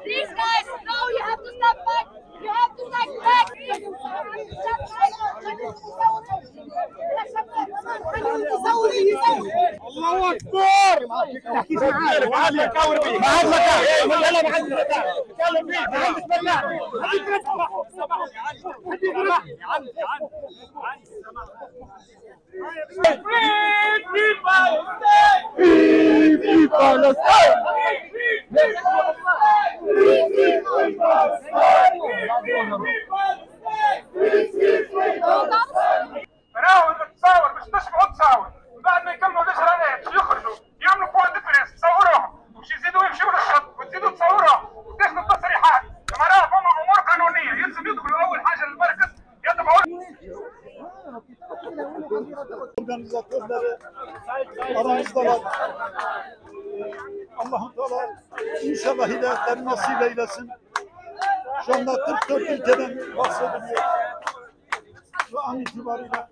These guys, no, you have to step back. You have to step back. الله اكبر. تحكيش معاه. بعد ما كاور بيه. بعد ما كاور. يلا بعد ما كاور. كلم فيه. بسم الله. هديك صباح. هديك صباح. يا عم يا عم. Free Palestine! Free Palestine! براهم تتصاور مش تشبعوا تصاور، وبعد ما يكملوا الإجراءات يخرجوا يعملوا بوان ديفرنس تصوروهم ومش يزيدوا يمشوا للشط وتزيدوا تصوروهم وتاخذوا التصريحات، لما راهم فما أمور قانونية يلزم يدخلوا أول حاجة للمركز يتبعوا organizatörleri aramızdalar. Allah-u Teala inşallah hidayetlerini nasip eylesin. Şu anda 44 ülkeden bahsediliyor. Şu an itibariyle